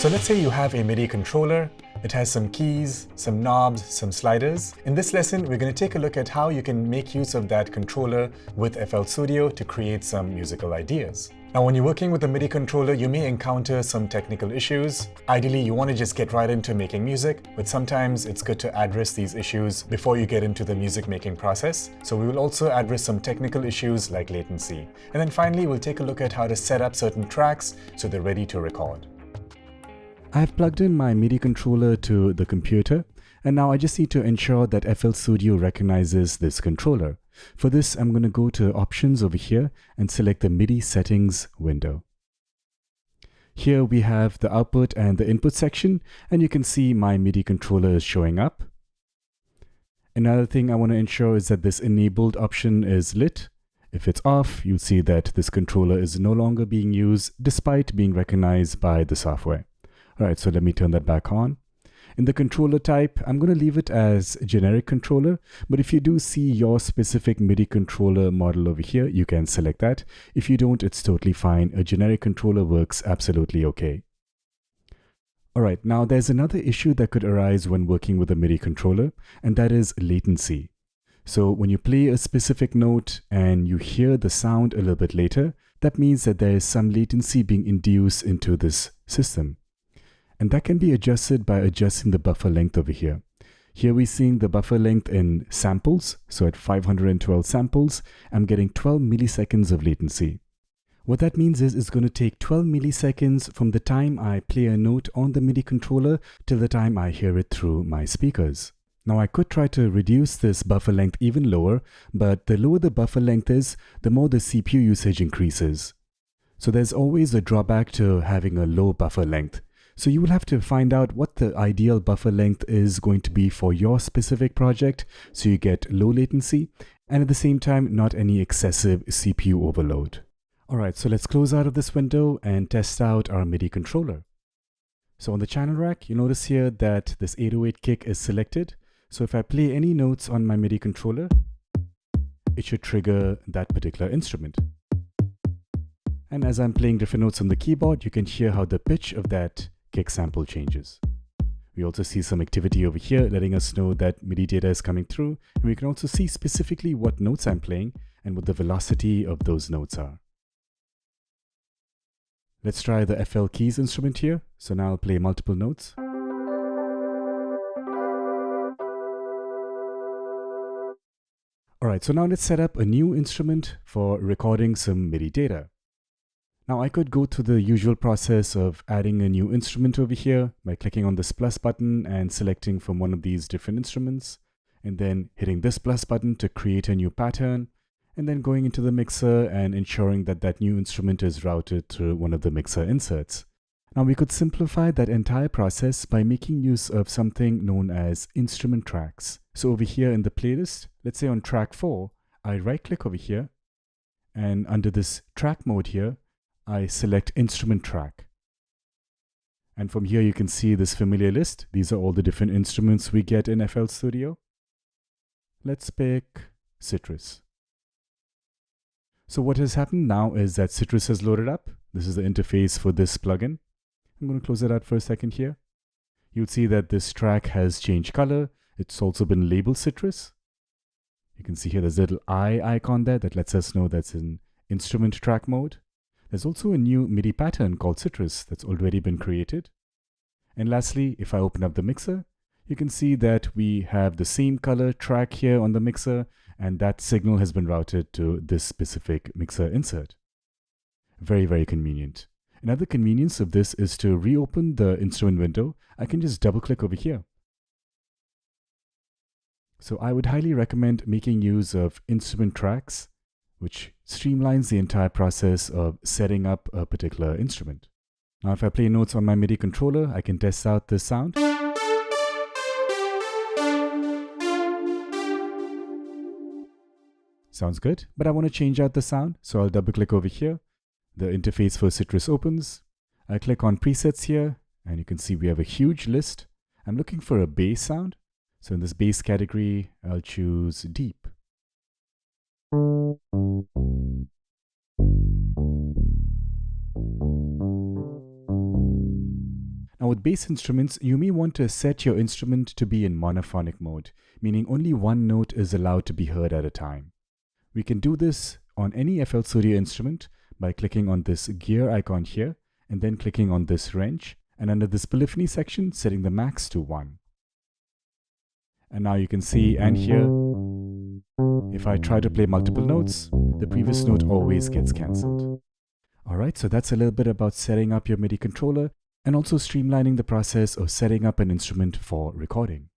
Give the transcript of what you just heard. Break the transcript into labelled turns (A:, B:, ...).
A: So let's say you have a MIDI controller. It has some keys, some knobs, some sliders. In this lesson, we're going to take a look at how you can make use of that controller with FL Studio to create some musical ideas. Now, when you're working with a MIDI controller, you may encounter some technical issues. Ideally, you want to just get right into making music, but sometimes it's good to address these issues before you get into the music making process. So we will also address some technical issues like latency. And then finally, we'll take a look at how to set up certain tracks so they're ready to record. I've plugged in my MIDI controller to the computer, and now I just need to ensure that FL Studio recognizes this controller. For this, I'm going to go to Options over here and select the MIDI Settings window. Here we have the output and the input section, and you can see my MIDI controller is showing up. Another thing I want to ensure is that this enabled option is lit. If it's off, you'll see that this controller is no longer being used despite being recognized by the software. All right, so let me turn that back on. In the controller type, I'm going to leave it as generic controller, but if you do see your specific MIDI controller model over here, you can select that. If you don't, it's totally fine. A generic controller works absolutely okay. All right, now there's another issue that could arise when working with a MIDI controller, and that is latency. So when you play a specific note and you hear the sound a little bit later, that means that there is some latency being induced into this system. And that can be adjusted by adjusting the buffer length over here. Here we're seeing the buffer length in samples. So at 512 samples, I'm getting 12 milliseconds of latency. What that means is it's going to take 12 milliseconds from the time I play a note on the MIDI controller till the time I hear it through my speakers. Now I could try to reduce this buffer length even lower, but the lower the buffer length is, the more the CPU usage increases. So there's always a drawback to having a low buffer length. So you will have to find out what the ideal buffer length is going to be for your specific project so you get low latency and at the same time not any excessive CPU overload. Alright, so let's close out of this window and test out our MIDI controller. So on the channel rack, you notice here that this 808 kick is selected. So if I play any notes on my MIDI controller, it should trigger that particular instrument. And as I'm playing different notes on the keyboard, you can hear how the pitch of that kick sample changes. We also see some activity over here letting us know that MIDI data is coming through, and we can also see specifically what notes I'm playing and what the velocity of those notes are. Let's try the FL keys instrument here. So now I'll play multiple notes. Alright, so now let's set up a new instrument for recording some MIDI data. Now I could go through the usual process of adding a new instrument over here by clicking on this plus button and selecting from one of these different instruments, and then hitting this plus button to create a new pattern, and then going into the mixer and ensuring that that new instrument is routed through one of the mixer inserts. Now we could simplify that entire process by making use of something known as instrument tracks. So over here in the playlist, let's say on track 4, I right click over here, and under this track mode here, I select instrument track. And from here you can see this familiar list. These are all the different instruments we get in FL Studio. Let's pick Citrus. So what has happened now is that Citrus has loaded up. This is the interface for this plugin. I'm going to close it out for a second here. You'll see that this track has changed color. It's also been labeled Citrus. You can see here there's a little eye icon there that lets us know that's in instrument track mode. There's also a new MIDI pattern called Citrus that's already been created. And lastly, if I open up the mixer, you can see that we have the same color track here on the mixer, and that signal has been routed to this specific mixer insert. Very, very convenient. Another convenience of this is to reopen the instrument window. I can just double click over here. So I would highly recommend making use of instrument tracks, which streamlines the entire process of setting up a particular instrument. Now if I play notes on my MIDI controller, I can test out this sound. Sounds good, but I want to change out the sound, so I'll double click over here. The interface for Citrus opens. I click on presets here, and you can see we have a huge list. I'm looking for a bass sound, so in this bass category, I'll choose deep. with bass instruments, you may want to set your instrument to be in monophonic mode, meaning only one note is allowed to be heard at a time. We can do this on any FL Studio instrument by clicking on this gear icon here, and then clicking on this wrench, and under this polyphony section, setting the max to 1. And now you can see and hear, if I try to play multiple notes, the previous note always gets cancelled. Alright, so that's a little bit about setting up your MIDI controller and also streamlining the process of setting up an instrument for recording.